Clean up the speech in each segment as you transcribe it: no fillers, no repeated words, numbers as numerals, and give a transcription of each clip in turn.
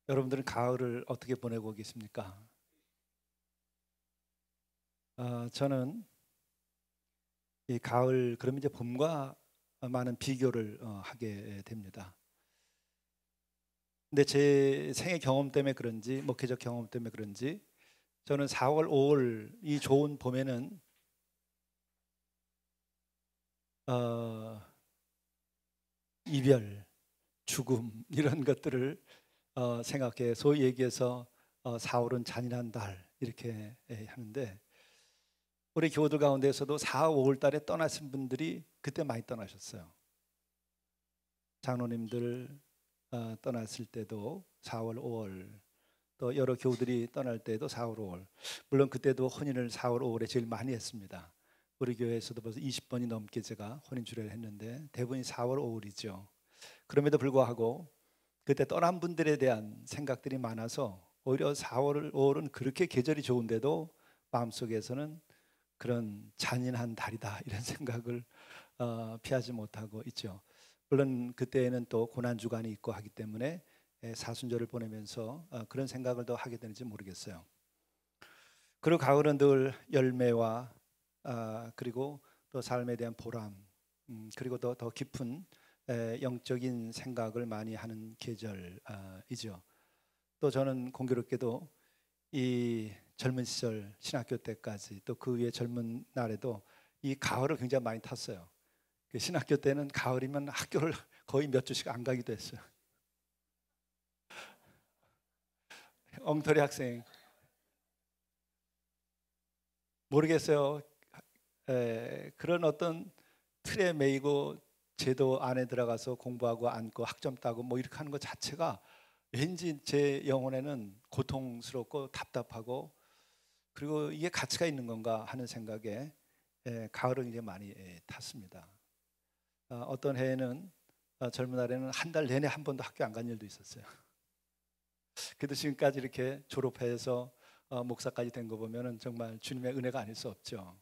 여러분들은 가을을 어떻게 보내고 계십니까? 저는 이 가을 그러면 이제 봄과 많은 비교를 하게 됩니다. 근데 제 생애 경험 때문에 그런지 목회적 경험 때문에 그런지 저는 4월, 5월 이 좋은 봄에는 어, 이별, 죽음 이런 것들을 생각해 소위 얘기해서 4월은 잔인한 달 이렇게 하는데 우리 교우들 가운데서도 4, 5월 달에 떠나신 분들이 그때 많이 떠나셨어요. 장로님들 떠났을 때도 4월, 5월 또 여러 교우들이 떠날 때도 4월, 5월 물론 그때도 혼인을 4월, 5월에 제일 많이 했습니다. 우리 교회에서도 벌써 20번이 넘게 제가 혼인 주례를 했는데 대부분이 4월, 5월이죠. 그럼에도 불구하고 그때 떠난 분들에 대한 생각들이 많아서 오히려 4월, 5월은 그렇게 계절이 좋은데도 마음속에서는 그런 잔인한 달이다 이런 생각을 피하지 못하고 있죠. 물론 그때에는 또 고난 주간이 있고 하기 때문에 사순절을 보내면서 그런 생각을 더 하게 되는지 모르겠어요. 그리고 가을은 늘 열매와 그리고 또 삶에 대한 보람 그리고 더 깊은 영적인 생각을 많이 하는 계절이죠. 또 저는 공교롭게도 이 젊은 시절 신학교 때까지 또 그 위에 젊은 날에도 이 가을을 굉장히 많이 탔어요. 신학교 때는 가을이면 학교를 거의 몇 주씩 안 가기도 했어요. 엉터리 학생 모르겠어요. 그런 어떤 틀에 매이고 제도 안에 들어가서 공부하고 앉고 학점 따고 뭐 이렇게 하는 것 자체가 왠지 제 영혼에는 고통스럽고 답답하고 그리고 이게 가치가 있는 건가 하는 생각에 가을을 이제 많이 탔습니다. 어떤 해에는 젊은 날에는 한 달 내내 한 번도 학교 안 간 일도 있었어요. 그래도 지금까지 이렇게 졸업해서 목사까지 된 거 보면은 정말 주님의 은혜가 아닐 수 없죠.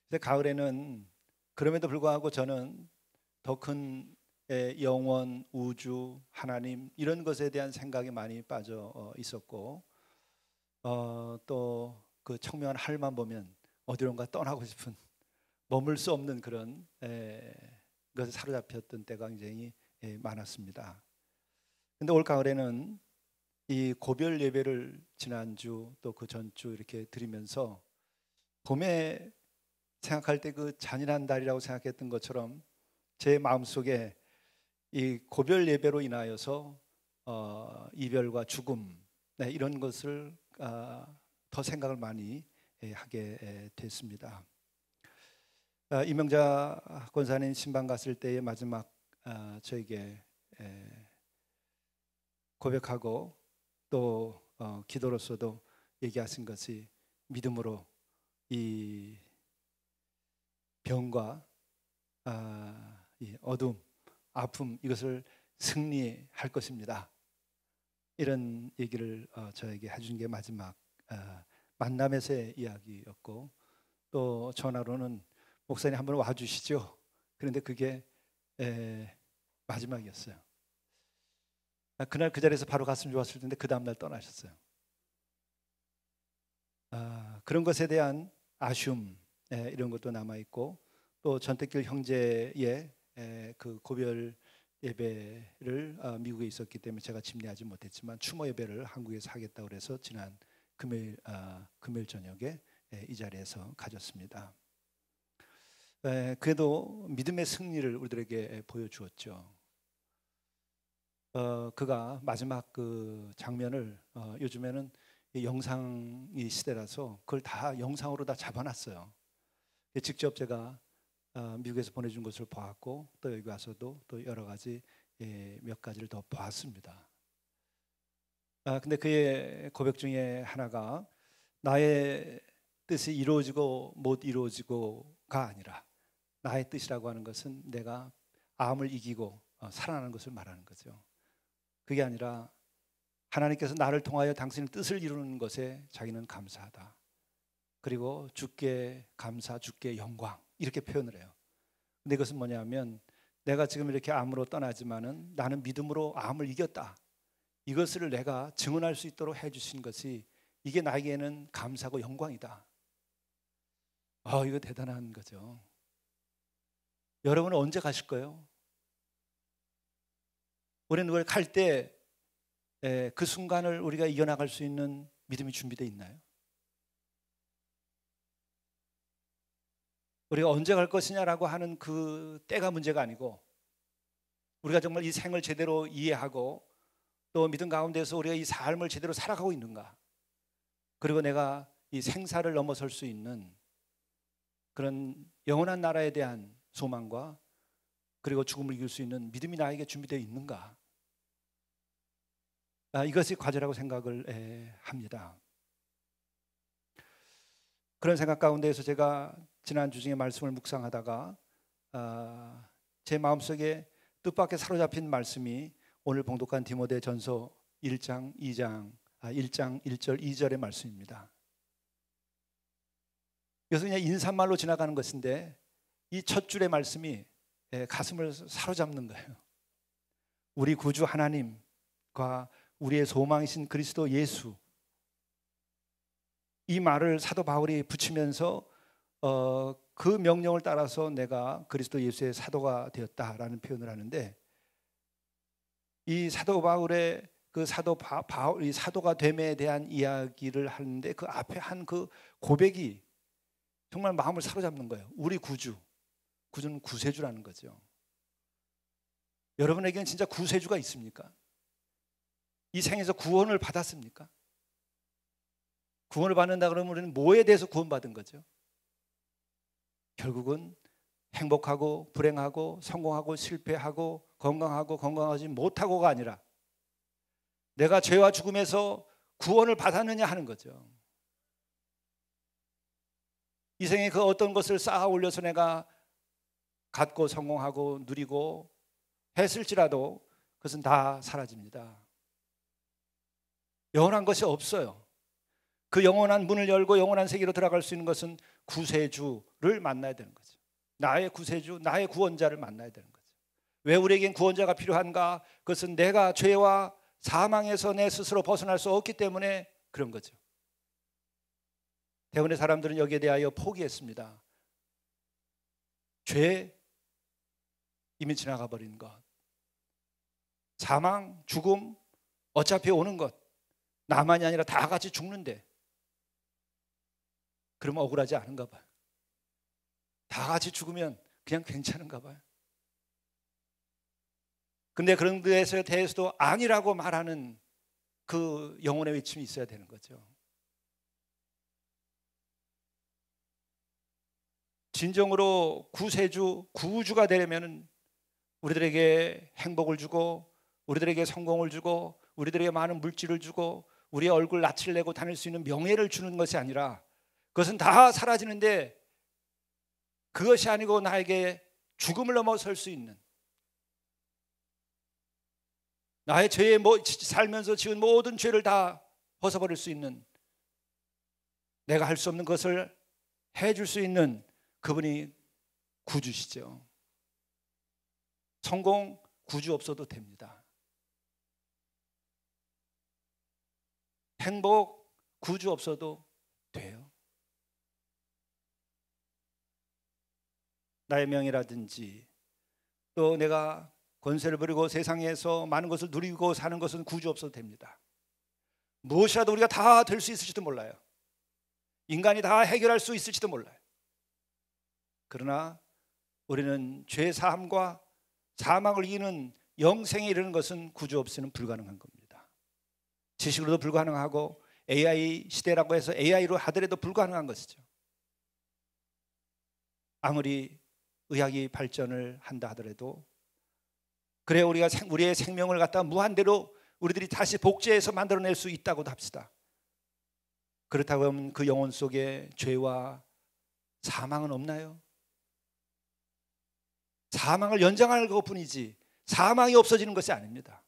근데 가을에는 그럼에도 불구하고 저는 더 큰 영원, 우주, 하나님 이런 것에 대한 생각이 많이 빠져 있었고 또 그 청명한 하늘만 보면 어디론가 떠나고 싶은 머물 수 없는 그런 것에 사로잡혔던 때가 굉장히 많았습니다. 근데 올 가을에는 이 고별 예배를 지난주 또 그 전주 이렇게 드리면서 봄에 생각할 때 그 잔인한 달이라고 생각했던 것처럼 제 마음속에 이 고별 예배로 인하여서 이별과 죽음 이런 것을 더 생각을 많이 하게 됐습니다. 이명자 권사님 신방 갔을 때의 마지막 저에게 고백하고 또 기도로서도 얘기하신 것이 믿음으로 이 병과 이 어둠, 아픔 이것을 승리할 것입니다. 이런 얘기를 저에게 해준 게 마지막 만남에서의 이야기였고 또 전화로는 목사님 한번 와주시죠. 그런데 그게 마지막이었어요. 그날 그 자리에서 바로 갔으면 좋았을 텐데 그 다음날 떠나셨어요. 그런 것에 대한 아쉬움 이런 것도 남아있고 또 전태길 형제의 그 고별 예배를 미국에 있었기 때문에 제가 집례하지 못했지만 추모 예배를 한국에서 하겠다고 해서 지난 금요일 저녁에 이 자리에서 가졌습니다. 그래도 믿음의 승리를 우리들에게 보여주었죠. 그가 마지막 그 장면을 요즘에는 영상이 시대라서 그걸 다 영상으로 다 잡아놨어요. 직접 제가 미국에서 보내준 것을 보았고 또 여기 와서도 또 여러 가지 몇 가지를 더 보았습니다. 근데 그의 고백 중에 하나가 나의 뜻이 이루어지고 못 이루어지고가 아니라 나의 뜻이라고 하는 것은 내가 암을 이기고 살아나는 것을 말하는 거죠. 그게 아니라 하나님께서 나를 통하여 당신의 뜻을 이루는 것에 자기는 감사하다. 그리고 주께 감사, 주께 영광 이렇게 표현을 해요. 근데 그것은 뭐냐면 내가 지금 이렇게 암으로 떠나지만은 나는 믿음으로 암을 이겼다. 이것을 내가 증언할 수 있도록 해주신 것이 이게 나에게는 감사하고 영광이다. 이거 대단한 거죠. 여러분은 언제 가실 거예요? 우리는 늘 갈 때 그 순간을 우리가 이겨나갈 수 있는 믿음이 준비되어 있나요? 우리가 언제 갈 것이냐라고 하는 그 때가 문제가 아니고, 우리가 정말 이 생을 제대로 이해하고 또 믿음 가운데서 우리가 이 삶을 제대로 살아가고 있는가, 그리고 내가 이 생사를 넘어설 수 있는 그런 영원한 나라에 대한 소망과 그리고 죽음을 이길 수 있는 믿음이 나에게 준비되어 있는가, 이것이 과제라고 생각을 합니다. 그런 생각 가운데에서 제가 지난주 중에 말씀을 묵상하다가 제 마음속에 뜻밖의 사로잡힌 말씀이 오늘 봉독한 디모데전서 1장 1절 2절의 말씀입니다. 이것은 그냥 인사말로 지나가는 것인데 이 첫 줄의 말씀이 가슴을 사로잡는 거예요. 우리 구주 하나님과 우리의 소망이신 그리스도 예수, 이 말을 사도 바울이 붙이면서 그 명령을 따라서 내가 그리스도 예수의 사도가 되었다라는 표현을 하는데, 이 사도 바울의 그 바울이 사도가 됨에 대한 이야기를 하는데 그 앞에 한 그 고백이 정말 마음을 사로잡는 거예요. 우리 구주는 구세주라는 거죠. 여러분에게는 진짜 구세주가 있습니까? 이 생에서 구원을 받았습니까? 구원을 받는다 그러면 우리는 뭐에 대해서 구원받은 거죠? 결국은 행복하고 불행하고 성공하고 실패하고 건강하고 건강하지 못하고가 아니라 내가 죄와 죽음에서 구원을 받았느냐 하는 거죠. 이 생에 그 어떤 것을 쌓아 올려서 내가 갖고 성공하고 누리고 했을지라도 그것은 다 사라집니다. 영원한 것이 없어요. 그 영원한 문을 열고 영원한 세계로 들어갈 수 있는 것은 구세주를 만나야 되는 거죠. 나의 구세주, 나의 구원자를 만나야 되는 거죠. 왜 우리에겐 구원자가 필요한가? 그것은 내가 죄와 사망에서 내 스스로 벗어날 수 없기 때문에 그런 거죠. 대부분의 사람들은 여기에 대하여 포기했습니다. 죄, 이미 지나가 버린 것, 사망, 죽음, 어차피 오는 것, 나만이 아니라 다 같이 죽는데 그러면 억울하지 않은가 봐요. 다 같이 죽으면 그냥 괜찮은가 봐요. 근데 그런 데에 대해서도 아니라고 말하는 그 영혼의 외침이 있어야 되는 거죠. 진정으로 구세주, 구주가 되려면 우리들에게 행복을 주고 우리들에게 성공을 주고 우리들에게 많은 물질을 주고 우리의 얼굴 낯을 내고 다닐 수 있는 명예를 주는 것이 아니라, 그것은 다 사라지는데 그것이 아니고 나에게 죽음을 넘어설 수 있는, 나의 죄에 살면서 지은 모든 죄를 다 벗어버릴 수 있는, 내가 할 수 없는 것을 해줄 수 있는 그분이 구주시죠. 성공, 구주 없어도 됩니다. 행복, 구주 없어도 돼요. 나의 명예라든지 또 내가 권세를 부리고 세상에서 많은 것을 누리고 사는 것은 구주 없어도 됩니다. 무엇이라도 우리가 다 될 수 있을지도 몰라요. 인간이 다 해결할 수 있을지도 몰라요. 그러나 우리는 죄 사함과 사망을 이기는 영생에 이르는 것은 구주 없이는 불가능한 겁니다. 지식으로도 불가능하고 AI 시대라고 해서 AI로 하더라도 불가능한 것이죠. 아무리 의학이 발전을 한다 하더라도, 그래 우리가 우리의 생명을 갖다 무한대로 우리들이 다시 복제해서 만들어낼 수 있다고도 합시다. 그렇다고 하면 그 영혼 속에 죄와 사망은 없나요? 사망을 연장할 것뿐이지 사망이 없어지는 것이 아닙니다.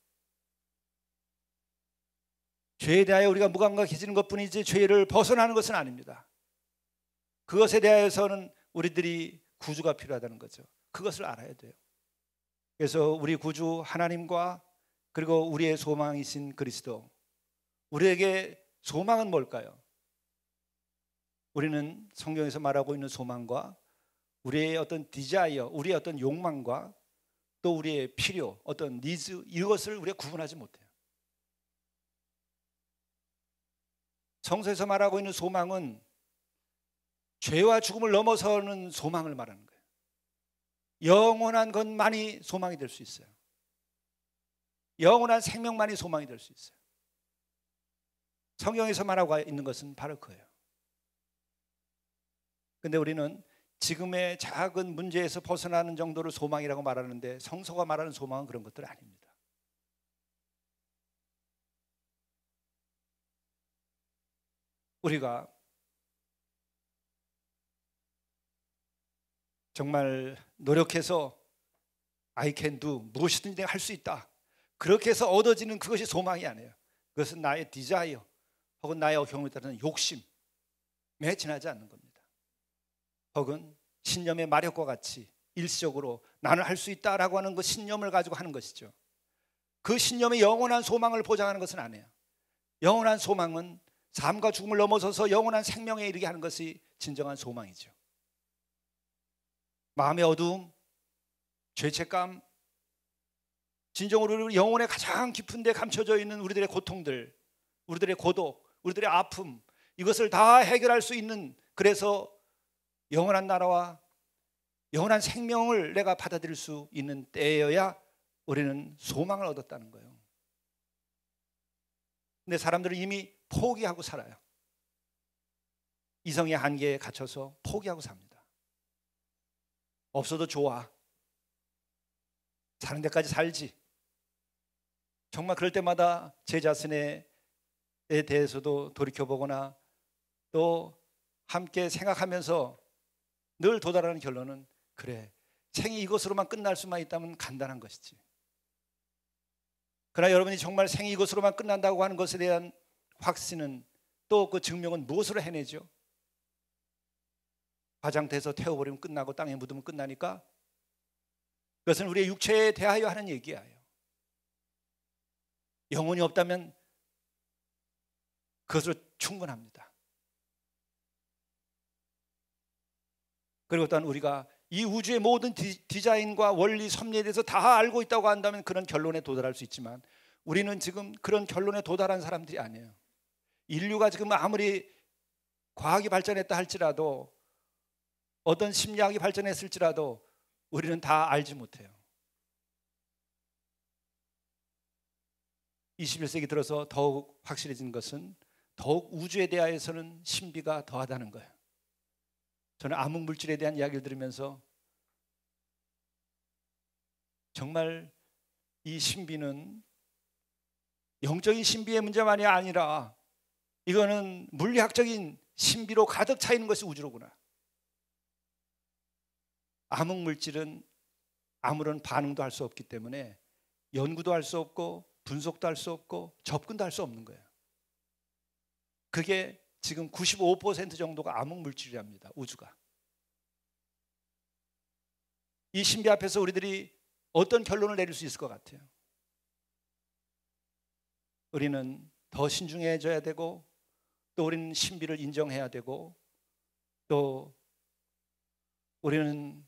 죄에 대하여 우리가 무감각해지는 것뿐이지 죄를 벗어나는 것은 아닙니다. 그것에 대해서는 우리들이 구주가 필요하다는 거죠. 그것을 알아야 돼요. 그래서 우리 구주 하나님과 그리고 우리의 소망이신 그리스도. 우리에게 소망은 뭘까요? 우리는 성경에서 말하고 있는 소망과 우리의 어떤 디자이어, 우리의 어떤 욕망과 또 우리의 필요, 어떤 니즈, 이것을 우리가 구분하지 못해요. 성서에서 말하고 있는 소망은 죄와 죽음을 넘어서는 소망을 말하는 거예요. 영원한 것만이 소망이 될 수 있어요. 영원한 생명만이 소망이 될 수 있어요. 성경에서 말하고 있는 것은 바로 그예요. 근데 우리는 지금의 작은 문제에서 벗어나는 정도를 소망이라고 말하는데 성서가 말하는 소망은 그런 것들 아닙니다. 우리가 정말 노력해서 I can do, 무엇이든지 내가 할 수 있다, 그렇게 해서 얻어지는 그것이 소망이 아니에요. 그것은 나의 디자이어 혹은 나의 경험에 따른 욕심에 지나지 않는 겁니다. 혹은 신념의 마력과 같이 일시적으로 나는 할 수 있다라고 하는 그 신념을 가지고 하는 것이죠. 그 신념의 영원한 소망을 보장하는 것은 아니에요. 영원한 소망은 삶과 죽음을 넘어서서 영원한 생명에 이르게 하는 것이 진정한 소망이죠. 마음의 어두움, 죄책감, 진정으로 영혼의 가장 깊은 데 감춰져 있는 우리들의 고통들, 우리들의 고독, 우리들의 아픔, 이것을 다 해결할 수 있는, 그래서 영원한 나라와 영원한 생명을 내가 받아들일 수 있는 때여야 우리는 소망을 얻었다는 거예요. 근데 사람들은 이미 포기하고 살아요. 이성의 한계에 갇혀서 포기하고 삽니다. 없어도 좋아, 사는 데까지 살지. 정말 그럴 때마다 제 자신에 대해서도 돌이켜보거나 또 함께 생각하면서 늘 도달하는 결론은, 그래, 생이 이것으로만 끝날 수만 있다면 간단한 것이지. 그러나 여러분이 정말 생이 이것으로만 끝난다고 하는 것에 대한 확신은, 또 그 증명은 무엇으로 해내죠? 화장대에서 태워버리면 끝나고 땅에 묻으면 끝나니까, 그것은 우리의 육체에 대하여 하는 얘기예요. 영혼이 없다면 그것으로 충분합니다. 그리고 또한 우리가 이 우주의 모든 디자인과 원리, 섭리에 대해서 다 알고 있다고 한다면 그런 결론에 도달할 수 있지만, 우리는 지금 그런 결론에 도달한 사람들이 아니에요. 인류가 지금 아무리 과학이 발전했다 할지라도, 어떤 심리학이 발전했을지라도 우리는 다 알지 못해요. 21세기 들어서 더욱 확실해진 것은, 더욱 우주에 대하여서는 신비가 더하다는 거예요. 저는 암흑물질에 대한 이야기를 들으면서 정말 이 신비는 영적인 신비의 문제만이 아니라 이거는 물리학적인 신비로 가득 차 있는 것이 우주로구나. 암흑물질은 아무런 반응도 할 수 없기 때문에 연구도 할 수 없고 분석도 할 수 없고 접근도 할 수 없는 거예요. 그게 지금 95% 정도가 암흑물질이랍니다. 우주가. 이 신비 앞에서 우리들이 어떤 결론을 내릴 수 있을 것 같아요? 우리는 더 신중해져야 되고, 또 우리는 신비를 인정해야 되고, 또 우리는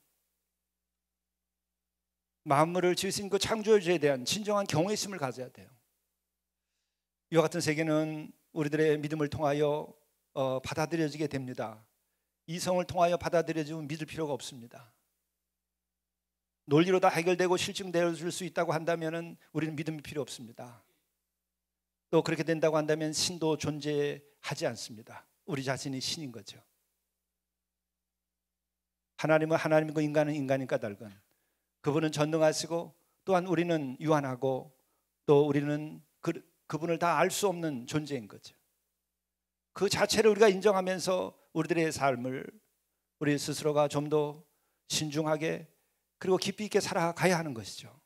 만물을 지으신 그 창조주에 대한 진정한 경외심을 가져야 돼요. 이와 같은 세계는 우리들의 믿음을 통하여 받아들여지게 됩니다. 이성을 통하여 받아들여지면 믿을 필요가 없습니다. 논리로 다 해결되고 실증되어질 수 있다고 한다면 우리는 믿음이 필요 없습니다. 또 그렇게 된다고 한다면 신도 존재하지 않습니다. 우리 자신이 신인 거죠. 하나님은 하나님이고 인간은 인간인 까닭은, 그분은 전능하시고 또한 우리는 유한하고, 또 우리는 그분을 다 알 수 없는 존재인 거죠. 그 자체를 우리가 인정하면서 우리들의 삶을 우리 스스로가 좀 더 신중하게 그리고 깊이 있게 살아가야 하는 것이죠.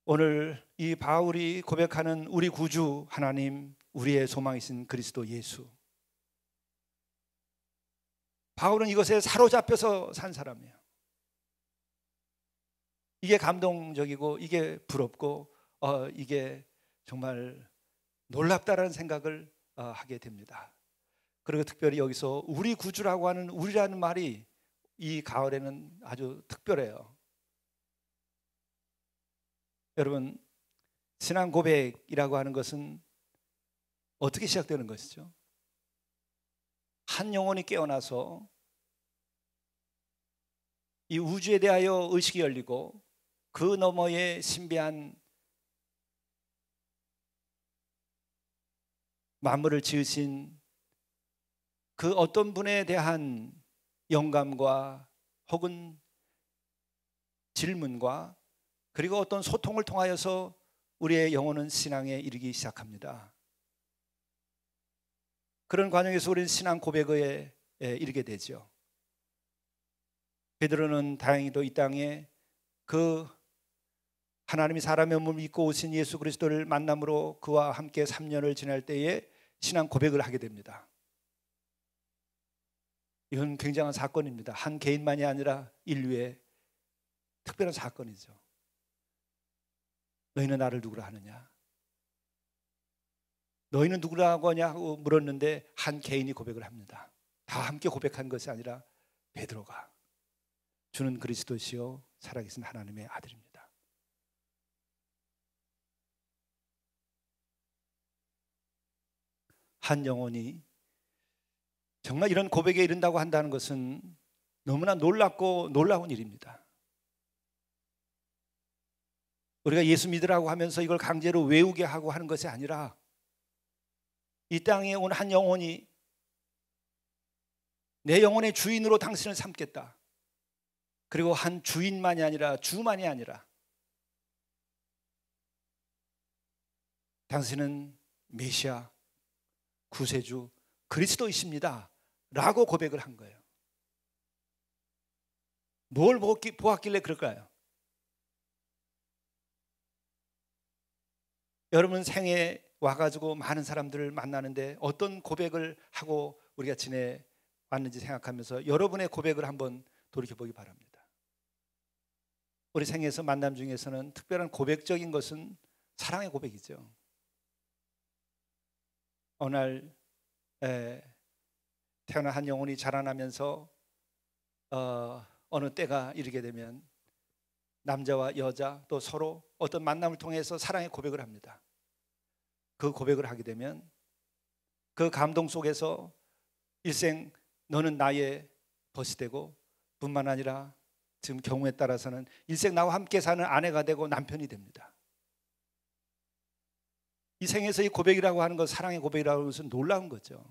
오늘 이 바울이 고백하는 우리 구주 하나님, 우리의 소망이신 그리스도 예수, 바울은 이것에 사로잡혀서 산 사람이에요. 이게 감동적이고 이게 부럽고 이게 정말 놀랍다라는 생각을 하게 됩니다. 그리고 특별히 여기서 우리 구주라고 하는 우리라는 말이 이 가을에는 아주 특별해요. 여러분, 신앙 고백이라고 하는 것은 어떻게 시작되는 것이죠? 한 영혼이 깨어나서 이 우주에 대하여 의식이 열리고 그 너머에 신비한 만물을 지으신 그 어떤 분에 대한 영감과 혹은 질문과 그리고 어떤 소통을 통하여서 우리의 영혼은 신앙에 이르기 시작합니다. 그런 과정에서 우리는 신앙 고백에 이르게 되죠. 베드로는 다행히도 이 땅에 그 하나님이 사람의 몸을 입고 오신 예수 그리스도를 만남으로 그와 함께 3년을 지날 때에 신앙 고백을 하게 됩니다. 이건 굉장한 사건입니다. 한 개인만이 아니라 인류의 특별한 사건이죠. 너희는 나를 누구라 하느냐? 너희는 누구라고 하냐고 물었는데 한 개인이 고백을 합니다. 다 함께 고백한 것이 아니라 베드로가 주는 그리스도시요 살아계신 하나님의 아들입니다. 한 영혼이 정말 이런 고백에 이른다고 한다는 것은 너무나 놀랍고 놀라운 일입니다. 우리가 예수 믿으라고 하면서 이걸 강제로 외우게 하고 하는 것이 아니라 이 땅에 온 한 영혼이 내 영혼의 주인으로 당신을 삼겠다. 그리고 한 주인만이 아니라 주만이 아니라 당신은 메시아, 구세주, 그리스도이십니다 라고 고백을 한 거예요. 뭘 보았길래 그럴까요? 여러분 생에 와가지고 많은 사람들을 만나는데 어떤 고백을 하고 우리가 지내왔는지 생각하면서 여러분의 고백을 한번 돌이켜보기 바랍니다. 우리 생에서 만남 중에서는 특별한 고백적인 것은 사랑의 고백이죠. 어느 날 태어난 한 영혼이 자라나면서 어느 때가 이르게 되면 남자와 여자 또 서로 어떤 만남을 통해서 사랑의 고백을 합니다. 그 고백을 하게 되면 그 감동 속에서 일생 너는 나의 벗이 되고 뿐만 아니라 지금 경우에 따라서는 일생 나와 함께 사는 아내가 되고 남편이 됩니다. 이 생에서 이 고백이라고 하는 것, 사랑의 고백이라고 하는 것은 놀라운 거죠.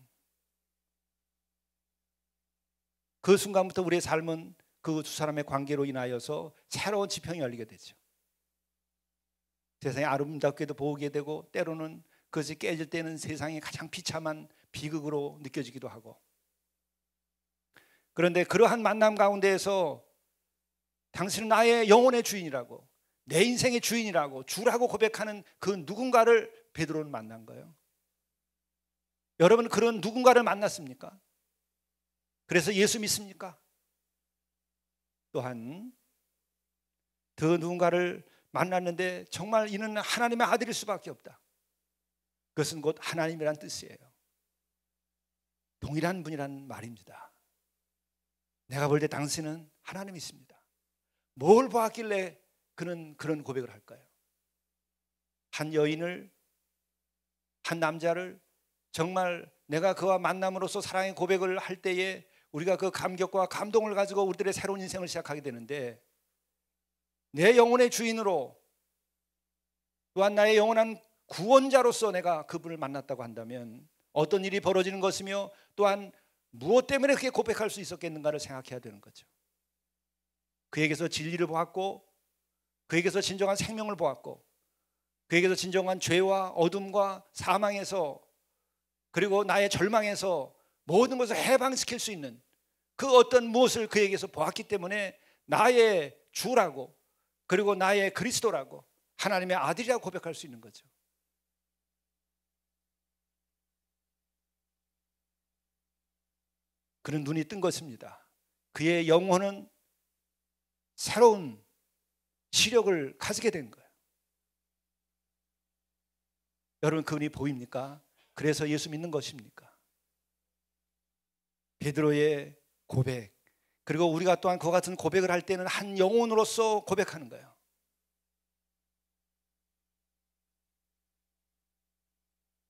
그 순간부터 우리의 삶은 그 두 사람의 관계로 인하여서 새로운 지평이 열리게 되죠. 세상이 아름답게도 보이게 되고 때로는 그것이 깨질 때는 세상이 가장 비참한 비극으로 느껴지기도 하고, 그런데 그러한 만남 가운데에서 당신은 나의 영혼의 주인이라고, 내 인생의 주인이라고, 주라고 고백하는 그 누군가를 베드로는 만난 거예요. 여러분 그런 누군가를 만났습니까? 그래서 예수 믿습니까? 또한 그 누군가를 만났는데 정말 이는 하나님의 아들일 수밖에 없다. 그것은 곧 하나님이란 뜻이에요. 동일한 분이란 말입니다. 내가 볼 때 당신은 하나님이십니다. 뭘 보았길래 그는 그런 고백을 할까요? 한 여인을, 한 남자를 정말 내가 그와 만남으로써 사랑의 고백을 할 때에 우리가 그 감격과 감동을 가지고 우리들의 새로운 인생을 시작하게 되는데, 내 영혼의 주인으로 또한 나의 영원한 구원자로서 내가 그분을 만났다고 한다면 어떤 일이 벌어지는 것이며 또한 무엇 때문에 그렇게 고백할 수 있었겠는가를 생각해야 되는 거죠. 그에게서 진리를 보았고, 그에게서 진정한 생명을 보았고, 그에게서 진정한 죄와 어둠과 사망에서, 그리고 나의 절망에서 모든 것을 해방시킬 수 있는 그 어떤 무엇을 그에게서 보았기 때문에 나의 주라고, 그리고 나의 그리스도라고, 하나님의 아들이라고 고백할 수 있는 거죠. 그는 눈이 뜬 것입니다. 그의 영혼은 새로운 지력을 가지게 된 거예요. 여러분, 그분이 보입니까? 그래서 예수 믿는 것입니까? 베드로의 고백, 그리고 우리가 또한 그와 같은 고백을 할 때는 한 영혼으로서 고백하는 거예요.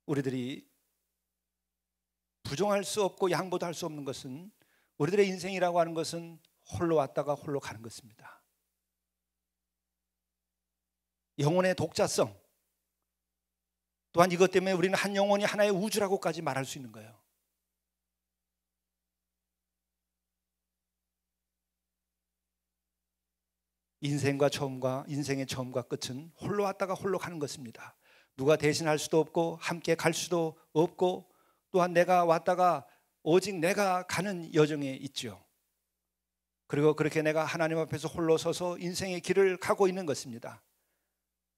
우리들이 부정할 수 없고 양보도 할 수 없는 것은, 우리들의 인생이라고 하는 것은 홀로 왔다가 홀로 가는 것입니다. 영혼의 독자성, 또한 이것 때문에 우리는 한 영혼이 하나의 우주라고까지 말할 수 있는 거예요. 인생의 처음과 끝은 홀로 왔다가 홀로 가는 것입니다. 누가 대신할 수도 없고 함께 갈 수도 없고, 또한 내가 왔다가 오직 내가 가는 여정에 있죠. 그리고 그렇게 내가 하나님 앞에서 홀로 서서 인생의 길을 가고 있는 것입니다.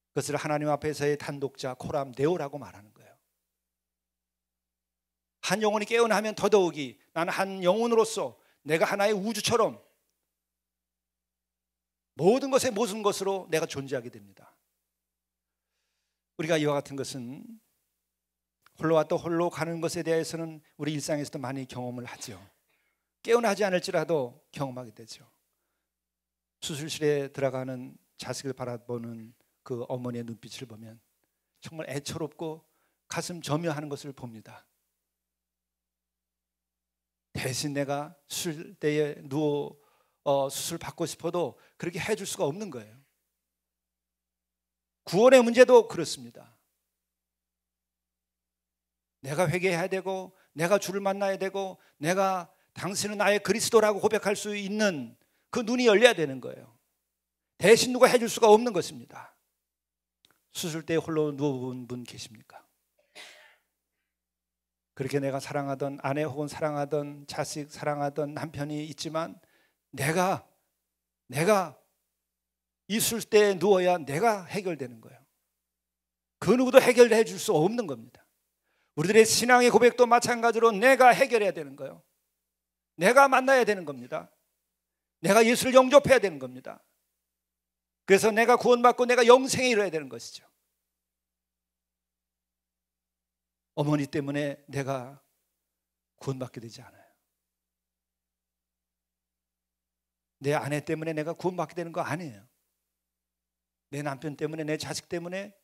그것을 하나님 앞에서의 단독자 코람 데오라고 말하는 거예요. 한 영혼이 깨어나면 더더욱이 나는 한 영혼으로서 내가 하나의 우주처럼 모든 것의 모든 것으로 내가 존재하게 됩니다. 우리가 이와 같은 것은 홀로 왔다 홀로 가는 것에 대해서는 우리 일상에서도 많이 경험을 하죠. 깨어나지 않을지라도 경험하게 되죠. 수술실에 들어가는 자식을 바라보는 그 어머니의 눈빛을 보면 정말 애처롭고 가슴 저며하는 것을 봅니다. 대신 내가 수술대에 누워 수술 받고 싶어도 그렇게 해줄 수가 없는 거예요. 구원의 문제도 그렇습니다. 내가 회개해야 되고, 내가 주를 만나야 되고, 내가 당신은 나의 그리스도라고 고백할 수 있는 그 눈이 열려야 되는 거예요. 대신 누가 해줄 수가 없는 것입니다. 수술대에 홀로 누워본 분 계십니까? 그렇게 내가 사랑하던 아내 혹은 사랑하던 자식, 사랑하던 남편이 있지만 내가 이 수술대에 누워야 내가 해결되는 거예요. 그 누구도 해결해 줄 수 없는 겁니다. 우리들의 신앙의 고백도 마찬가지로 내가 해결해야 되는 거예요. 내가 만나야 되는 겁니다. 내가 예수를 영접해야 되는 겁니다. 그래서 내가 구원받고 내가 영생에 이르러야 되는 것이죠. 어머니 때문에 내가 구원받게 되지 않아요. 내 아내 때문에 내가 구원받게 되는 거 아니에요. 내 남편 때문에, 내 자식 때문에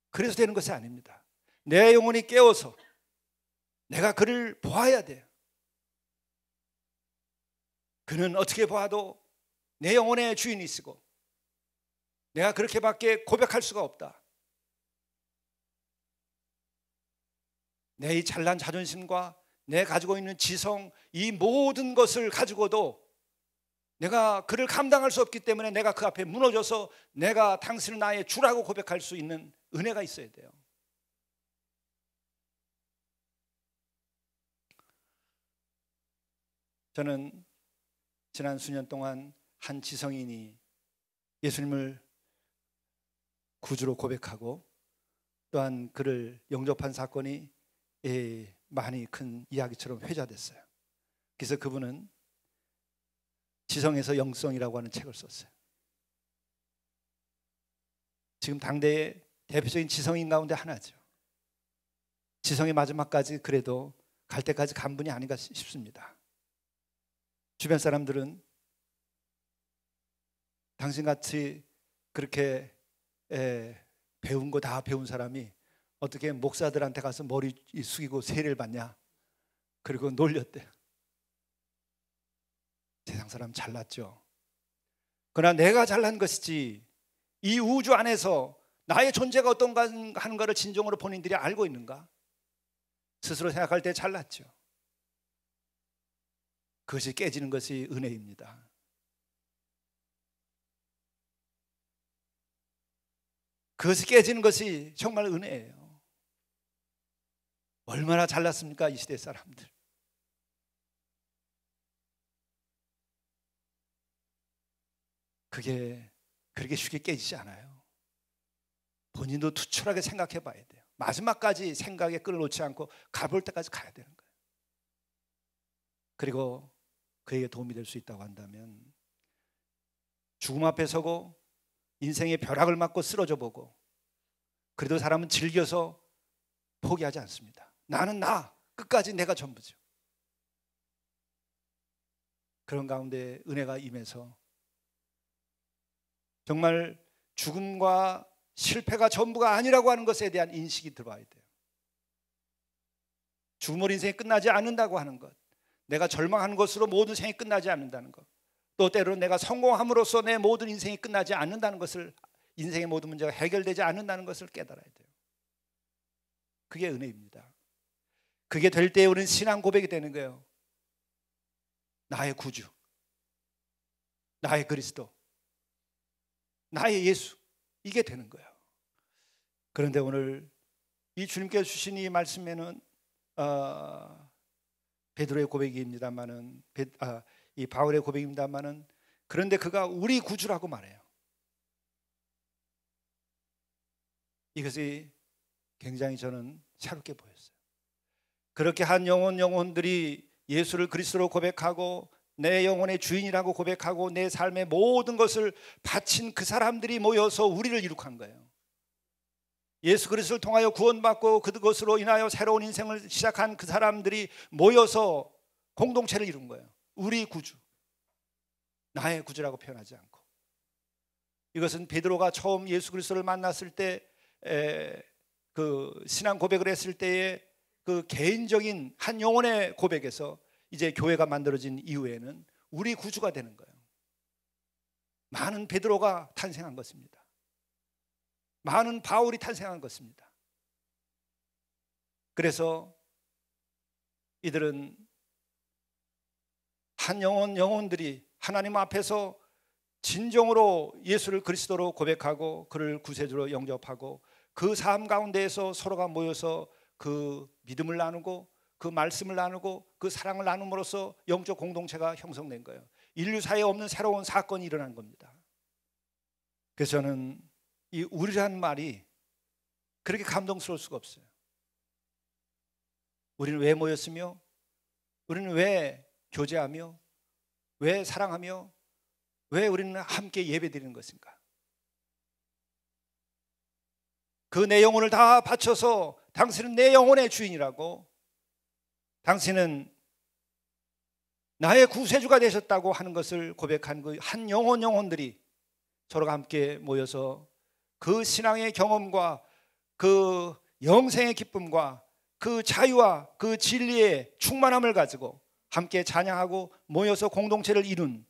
그래서 되는 것이 아닙니다. 내 영혼이 깨어서 내가 그를 보아야 돼요. 그는 어떻게 보아도 내 영혼의 주인이시고 내가 그렇게밖에 고백할 수가 없다. 내 이 잘난 자존심과 내 가지고 있는 지성, 이 모든 것을 가지고도 내가 그를 감당할 수 없기 때문에 내가 그 앞에 무너져서 내가 당신은 나의 주라고 고백할 수 있는 은혜가 있어야 돼요. 저는 지난 수년 동안 한 지성인이 예수님을 구주로 고백하고 또한 그를 영접한 사건이 많이 큰 이야기처럼 회자됐어요. 그래서 그분은 지성에서 영성이라고 하는 책을 썼어요. 지금 당대의 대표적인 지성인 가운데 하나죠. 지성의 마지막까지 그래도 갈 때까지 간 분이 아닌가 싶습니다. 주변 사람들은 당신같이 그렇게 배운 거 다 배운 사람이 어떻게 목사들한테 가서 머리 숙이고 세례를 받냐, 그리고 놀렸대. 세상 사람 잘났죠. 그러나 내가 잘난 것이지 이 우주 안에서 나의 존재가 어떤가 하는 것을 진정으로 본인들이 알고 있는가 스스로 생각할 때 잘났죠. 그것이 깨지는 것이 은혜입니다. 그것이 깨지는 것이 정말 은혜예요. 얼마나 잘났습니까, 이 시대 사람들. 그게 그렇게 쉽게 깨지지 않아요. 본인도 투철하게 생각해 봐야 돼요. 마지막까지 생각에 끈을 놓지 않고 가볼 때까지 가야 되는 거예요. 그리고 그에게 도움이 될 수 있다고 한다면 죽음 앞에 서고 인생의 벼락을 맞고 쓰러져 보고, 그래도 사람은 즐겨서 포기하지 않습니다. 나는 나, 끝까지 내가 전부죠. 그런 가운데 은혜가 임해서 정말 죽음과 실패가 전부가 아니라고 하는 것에 대한 인식이 들어와야 돼요. 죽음으로 인생이 끝나지 않는다고 하는 것, 내가 절망하는 것으로 모든 생이 끝나지 않는다는 것, 또 때로는 내가 성공함으로써 내 모든 인생이 끝나지 않는다는 것을, 인생의 모든 문제가 해결되지 않는다는 것을 깨달아야 돼요. 그게 은혜입니다. 그게 될 때 우리는 신앙 고백이 되는 거예요. 나의 구주, 나의 그리스도, 나의 예수, 이게 되는 거예요. 그런데 오늘 이 주님께서 주신 이 말씀에는 베드로의 고백입니다만은, 이 바울의 고백입니다만은, 그런데 그가 우리 구주라고 말해요. 이것이 굉장히 저는 새롭게 보였어요. 그렇게 한 영혼들이 예수를 그리스도로 고백하고 내 영혼의 주인이라고 고백하고 내 삶의 모든 것을 바친 그 사람들이 모여서 우리를 이룩한 거예요. 예수 그리스도를 통하여 구원받고 그것으로 인하여 새로운 인생을 시작한 그 사람들이 모여서 공동체를 이룬 거예요. 우리 구주, 나의 구주라고 표현하지 않고. 이것은 베드로가 처음 예수 그리스도를 만났을 때 그 신앙 고백을 했을 때의 그 개인적인 한 영혼의 고백에서 이제 교회가 만들어진 이후에는 우리 구주가 되는 거예요. 많은 베드로가 탄생한 것입니다. 많은 바울이 탄생한 것입니다. 그래서 이들은 한 영혼들이 하나님 앞에서 진정으로 예수를 그리스도로 고백하고 그를 구세주로 영접하고 그 삶 가운데에서 서로가 모여서 그 믿음을 나누고 그 말씀을 나누고 그 사랑을 나눔으로써 영적 공동체가 형성된 거예요. 인류사에 없는 새로운 사건이 일어난 겁니다. 그래서 저는 이 우리라는 말이 그렇게 감동스러울 수가 없어요. 우리는 왜 모였으며, 우리는 왜 교제하며, 왜 사랑하며, 왜 우리는 함께 예배드리는 것인가? 그 내 영혼을 다 바쳐서 당신은 내 영혼의 주인이라고, 당신은 나의 구세주가 되셨다고 하는 것을 고백한 그 한 영혼들이 서로가 함께 모여서 그 신앙의 경험과 그 영생의 기쁨과 그 자유와 그 진리의 충만함을 가지고 함께 찬양하고 모여서 공동체를 이룬,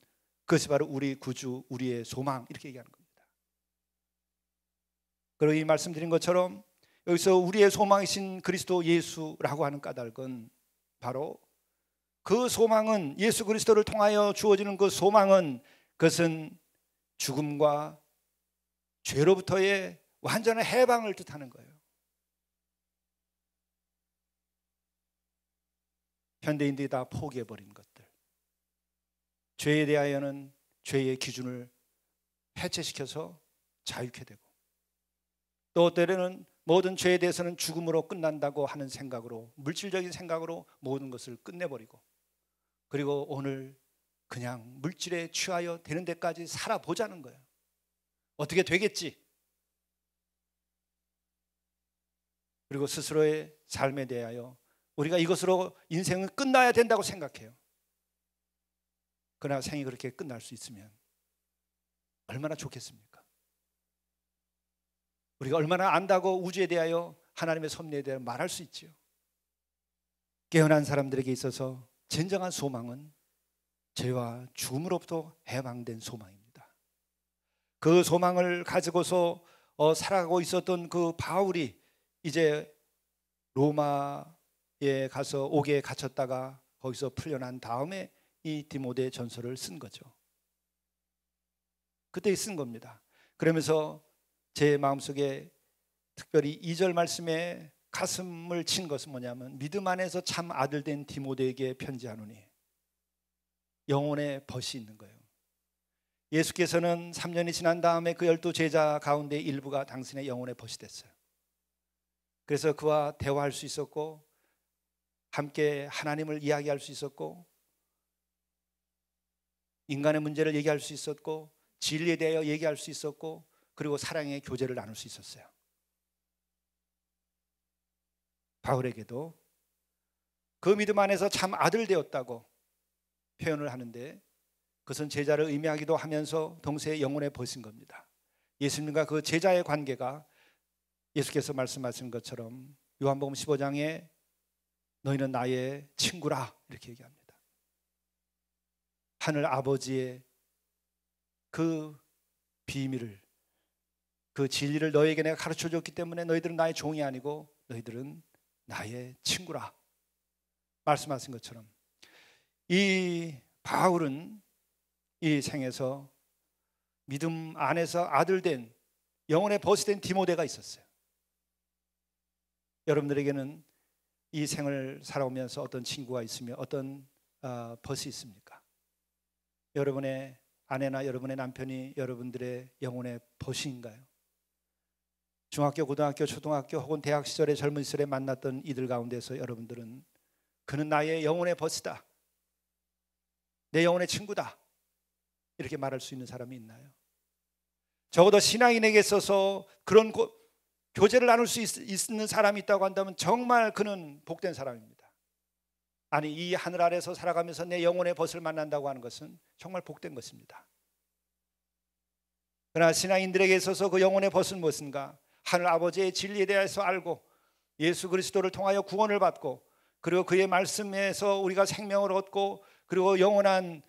그것이 바로 우리 구주, 우리의 소망, 이렇게 얘기하는 겁니다. 그리고 이 말씀드린 것처럼 여기서 우리의 소망이신 그리스도 예수라고 하는 까닭은 바로 그 소망은, 예수 그리스도를 통하여 주어지는 그 소망은, 그것은 죽음과 죄로부터의 완전한 해방을 뜻하는 거예요. 현대인들이 다 포기해버린 것들, 죄에 대하여는 죄의 기준을 해체시켜서 자유케 되고, 또 때로는 모든 죄에 대해서는 죽음으로 끝난다고 하는 생각으로, 물질적인 생각으로 모든 것을 끝내버리고, 그리고 오늘 그냥 물질에 취하여 되는 데까지 살아보자는 거예요. 어떻게 되겠지? 그리고 스스로의 삶에 대하여 우리가 이것으로 인생은 끝나야 된다고 생각해요. 그러나 생이 그렇게 끝날 수 있으면 얼마나 좋겠습니까? 우리가 얼마나 안다고 우주에 대하여, 하나님의 섭리에 대하여 말할 수 있지요. 깨어난 사람들에게 있어서 진정한 소망은 죄와 죽음으로부터 해방된 소망입니다. 그 소망을 가지고서 살아가고 있었던 그 바울이 이제 로마에 가서 옥에 갇혔다가 거기서 풀려난 다음에 이 디모데 전서를 쓴 거죠. 그때 쓴 겁니다. 그러면서 제 마음속에 특별히 2절 말씀에 가슴을 친 것은 뭐냐면, 믿음 안에서 참 아들 된 디모데에게 편지하노니, 영혼의 벗이 있는 거예요. 예수께서는 3년이 지난 다음에 그 12 제자 가운데 일부가 당신의 영혼의 벗이 됐어요. 그래서 그와 대화할 수 있었고, 함께 하나님을 이야기할 수 있었고, 인간의 문제를 얘기할 수 있었고, 진리에 대하여 얘기할 수 있었고, 그리고 사랑의 교제를 나눌 수 있었어요. 바울에게도 그 믿음 안에서 참 아들 되었다고 표현을 하는데, 그것은 제자를 의미하기도 하면서 동시에 영혼의 벗인 겁니다. 예수님과 그 제자의 관계가 예수께서 말씀하신 것처럼 요한복음 15장에 너희는 나의 친구라 이렇게 얘기합니다. 하늘 아버지의 그 비밀을, 그 진리를 너에게 내가 가르쳐줬기 때문에 너희들은 나의 종이 아니고 너희들은 나의 친구라 말씀하신 것처럼, 이 바울은 이 생에서 믿음 안에서 아들 된, 영혼의 벗이 된 디모데가 있었어요. 여러분들에게는 이 생을 살아오면서 어떤 친구가 있으며 어떤 벗이 있습니까? 여러분의 아내나 여러분의 남편이 여러분들의 영혼의 벗인가요? 중학교, 고등학교, 초등학교 혹은 대학 시절에 젊은 시절에 만났던 이들 가운데서 여러분들은 그는 나의 영혼의 벗이다, 내 영혼의 친구다 이렇게 말할 수 있는 사람이 있나요? 적어도 신앙인에게 있어서 그런 교제를 나눌 수 있는 사람이 있다고 한다면 정말 그는 복된 사람입니다. 아니, 이 하늘 아래서 살아가면서 내 영혼의 벗을 만난다고 하는 것은 정말 복된 것입니다. 그러나 신앙인들에게 있어서 그 영혼의 벗은 무엇인가? 하늘 아버지의 진리에 대해서 알고 예수 그리스도를 통하여 구원을 받고, 그리고 그의 말씀에서 우리가 생명을 얻고, 그리고 영원한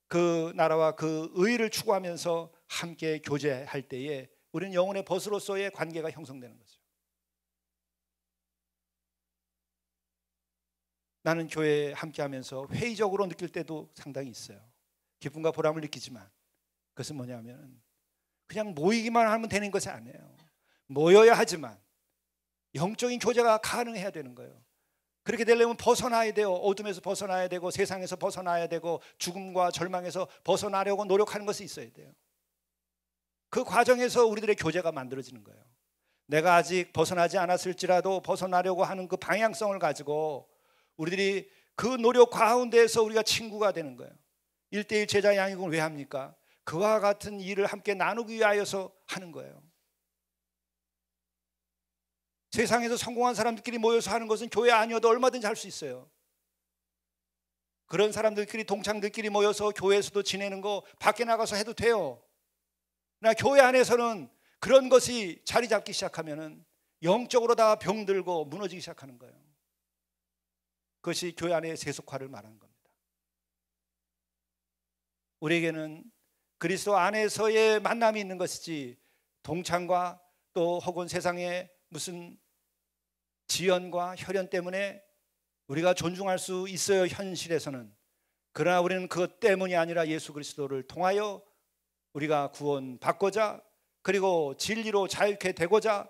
그 나라와 그 의를 추구하면서 함께 교제할 때에 우리는 영혼의 벗으로서의 관계가 형성되는 거죠. 나는 교회에 함께하면서 회의적으로 느낄 때도 상당히 있어요. 기쁨과 보람을 느끼지만 그것은 뭐냐면 그냥 모이기만 하면 되는 것이 아니에요. 모여야 하지만 영적인 교제가 가능해야 되는 거예요. 그렇게 되려면 벗어나야 돼요. 어둠에서 벗어나야 되고, 세상에서 벗어나야 되고, 죽음과 절망에서 벗어나려고 노력하는 것이 있어야 돼요. 그 과정에서 우리들의 교제가 만들어지는 거예요. 내가 아직 벗어나지 않았을지라도 벗어나려고 하는 그 방향성을 가지고 우리들이 그 노력 가운데에서 우리가 친구가 되는 거예요. 1:1 제자 양육을 왜 합니까? 그와 같은 일을 함께 나누기 위하여서 하는 거예요. 세상에서 성공한 사람들끼리 모여서 하는 것은 교회 아니어도 얼마든지 할 수 있어요. 그런 사람들끼리, 동창들끼리 모여서 교회에서도 지내는 거 밖에 나가서 해도 돼요. 그러나 교회 안에서는 그런 것이 자리 잡기 시작하면은 영적으로 다 병들고 무너지기 시작하는 거예요. 그것이 교회 안의 세속화를 말하는 겁니다. 우리에게는 그리스도 안에서의 만남이 있는 것이지, 동창과 또 혹은 세상의 무슨 지연과 혈연 때문에 우리가 존중할 수 있어요, 현실에서는. 그러나 우리는 그것 때문이 아니라 예수 그리스도를 통하여 우리가 구원받고자, 그리고 진리로 자유케 되고자,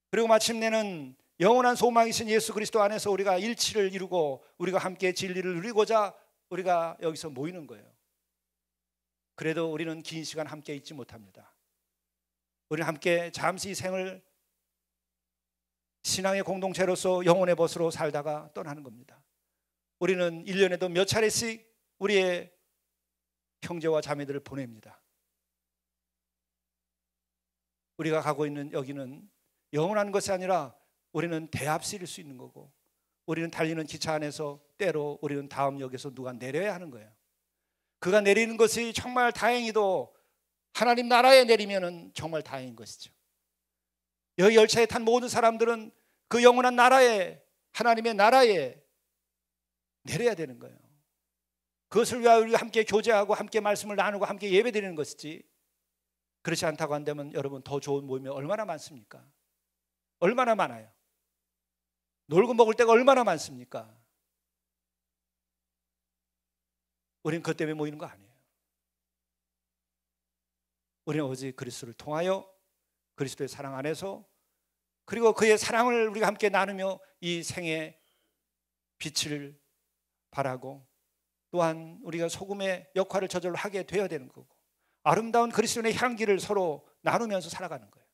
그리고 마침내는 영원한 소망이신 예수 그리스도 안에서 우리가 일치를 이루고 우리가 함께 진리를 누리고자 우리가 여기서 모이는 거예요. 그래도 우리는 긴 시간 함께 있지 못합니다. 우리는 함께 잠시 생을 신앙의 공동체로서 영혼의 벗으로 살다가 떠나는 겁니다. 우리는 1년에도 몇 차례씩 우리의 형제와 자매들을 보냅니다. 우리가 가고 있는 여기는 영원한 것이 아니라 우리는 대합실일 수 있는 거고, 우리는 달리는 기차 안에서 때로 우리는 다음 역에서 누가 내려야 하는 거예요. 그가 내리는 것이 정말 다행히도 하나님 나라에 내리면은 정말 다행인 것이죠. 여기 열차에 탄 모든 사람들은 그 영원한 나라에, 하나님의 나라에 내려야 되는 거예요. 그것을 위하여 우리가 함께 교제하고 함께 말씀을 나누고 함께 예배드리는 것이지, 그렇지 않다고 한다면 여러분, 더 좋은 모임이 얼마나 많습니까? 얼마나 많아요. 놀고 먹을 때가 얼마나 많습니까? 우리는 그것 때문에 모이는 거 아니에요. 우리는 오직 그리스도를 통하여 그리스도의 사랑 안에서, 그리고 그의 사랑을 우리가 함께 나누며 이 생의 빛을 발하고, 또한 우리가 소금의 역할을 저절로 하게 되어야 되는 거고, 아름다운 그리스도의 향기를 서로 나누면서 살아가는 거예요.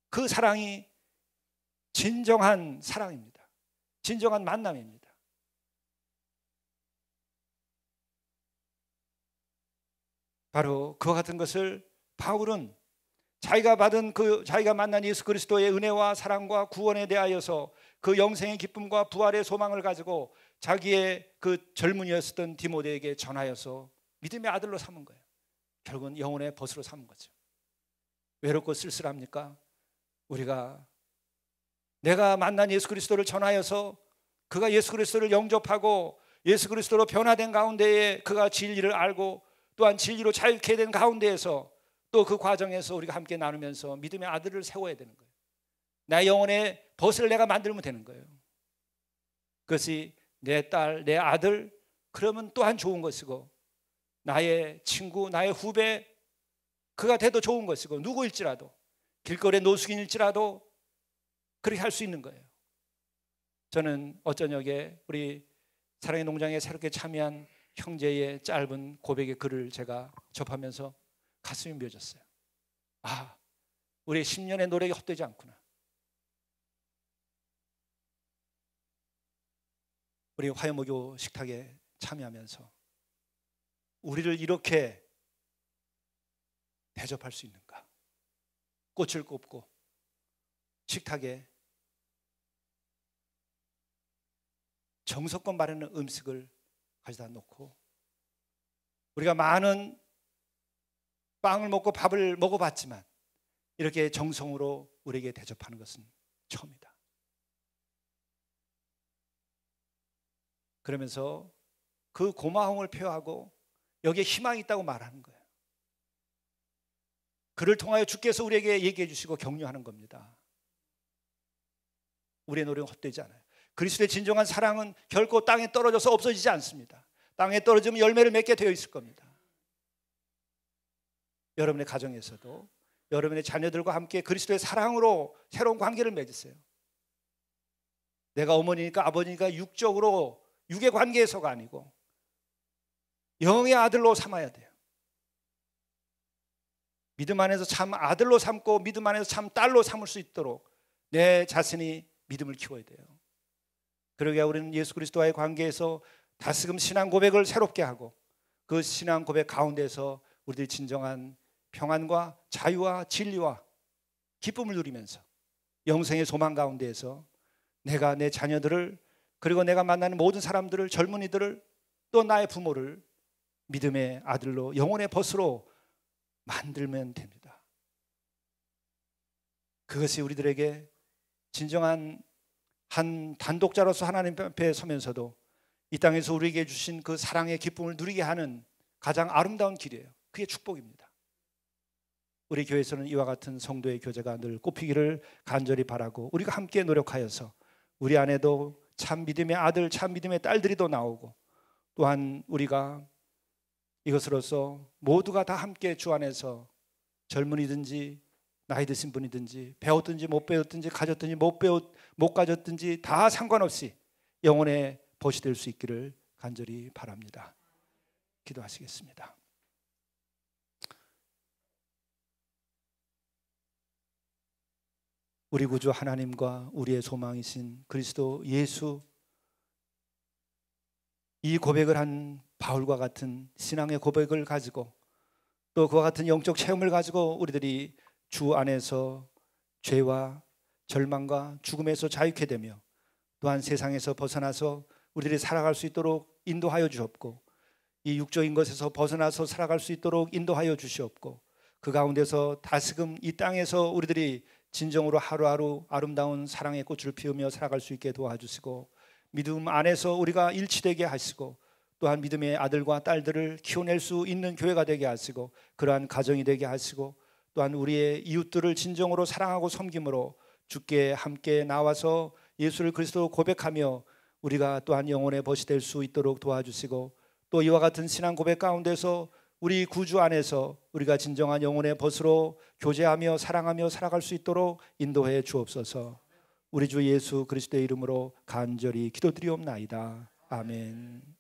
그 사랑이 진정한 사랑입니다. 진정한 만남입니다. 바로 그와 같은 것을 바울은 자기가 만난 예수 그리스도의 은혜와 사랑과 구원에 대하여서 그 영생의 기쁨과 부활의 소망을 가지고 자기의 그 젊은이였던 디모데에게 전하여서 믿음의 아들로 삼은 거예요. 결국은 영혼의 벗으로 삼은 거죠. 외롭고 쓸쓸합니까? 내가 만난 예수 그리스도를 전하여서 그가 예수 그리스도를 영접하고 예수 그리스도로 변화된 가운데에 그가 진리를 알고 또한 진리로 자유케 된 가운데에서 또 그 과정에서 우리가 함께 나누면서 믿음의 아들을 세워야 되는 거예요. 나의 영혼의 벗을 내가 만들면 되는 거예요. 그것이 내 딸, 내 아들, 그러면 또한 좋은 것이고, 나의 친구, 나의 후배, 그가 돼도 좋은 것이고, 누구일지라도, 길거리의 노숙인일지라도 그렇게 할 수 있는 거예요. 저는 어저녁에 우리 사랑의 농장에 새롭게 참여한 형제의 짧은 고백의 글을 제가 접하면서 가슴이 맺었어요. 아, 우리의 10년의 노력이 헛되지 않구나. 우리 화요목요 식탁에 참여하면서 우리를 이렇게 대접할 수 있는가? 꽃을 꼽고 식탁에 정성껏 마련한 음식을 가져다 놓고 우리가 많은 빵을 먹고 밥을 먹어봤지만 이렇게 정성으로 우리에게 대접하는 것은 처음이다. 그러면서 그 고마움을 표하고 여기에 희망이 있다고 말하는 거예요. 그를 통하여 주께서 우리에게 얘기해 주시고 격려하는 겁니다. 우리의 노력은 헛되지 않아요. 그리스도의 진정한 사랑은 결코 땅에 떨어져서 없어지지 않습니다. 땅에 떨어지면 열매를 맺게 되어 있을 겁니다. 여러분의 가정에서도 여러분의 자녀들과 함께 그리스도의 사랑으로 새로운 관계를 맺으세요. 내가 어머니니까 아버지니까 육적으로 육의 관계에서가 아니고 영의 아들로 삼아야 돼요. 믿음 안에서 참 아들로 삼고 믿음 안에서 참 딸로 삼을 수 있도록 내 자신이 믿음을 키워야 돼요. 그러게 우리는 예수 그리스도와의 관계에서 다시금 신앙 고백을 새롭게 하고 그 신앙 고백 가운데서 우리들이 진정한 평안과 자유와 진리와 기쁨을 누리면서 영생의 소망 가운데에서 내가 내 자녀들을 그리고 내가 만나는 모든 사람들을 젊은이들을 또 나의 부모를 믿음의 아들로 영혼의 벗으로 만들면 됩니다. 그것이 우리들에게 진정한 한 단독자로서 하나님 앞에 서면서도 이 땅에서 우리에게 주신 그 사랑의 기쁨을 누리게 하는 가장 아름다운 길이에요. 그게 축복입니다. 우리 교회에서는 이와 같은 성도의 교제가 늘 꽃피기를 간절히 바라고 우리가 함께 노력하여서 우리 안에도 참 믿음의 아들, 참 믿음의 딸들이 더 나오고 또한 우리가 이것으로서 모두가 다 함께 주 안에서 젊은이든지 나이 드신 분이든지 배웠든지 못 배웠든지 가졌든지 못 가졌든지 다 상관없이 영혼의 벗이 될 수 있기를 간절히 바랍니다. 기도하시겠습니다. 우리 구주 하나님과 우리의 소망이신 그리스도 예수, 이 고백을 한 바울과 같은 신앙의 고백을 가지고 또 그와 같은 영적 체험을 가지고 우리들이 주 안에서 죄와 절망과 죽음에서 자유케 되며 또한 세상에서 벗어나서 우리들이 살아갈 수 있도록 인도하여 주옵고 이 육적인 것에서 벗어나서 살아갈 수 있도록 인도하여 주시옵고 그 가운데서 다시금 이 땅에서 우리들이 진정으로 하루하루 아름다운 사랑의 꽃을 피우며 살아갈 수 있게 도와주시고 믿음 안에서 우리가 일치되게 하시고 또한 믿음의 아들과 딸들을 키워낼 수 있는 교회가 되게 하시고 그러한 가정이 되게 하시고 또한 우리의 이웃들을 진정으로 사랑하고 섬김으로 주께 함께 나와서 예수를 그리스도로 고백하며 우리가 또한 영혼의 벗이 될 수 있도록 도와주시고 또 이와 같은 신앙 고백 가운데서 우리 구주 안에서 우리가 진정한 영혼의 벗으로 교제하며 사랑하며 살아갈 수 있도록 인도해 주옵소서. 우리 주 예수 그리스도의 이름으로 간절히 기도드리옵나이다. 아멘.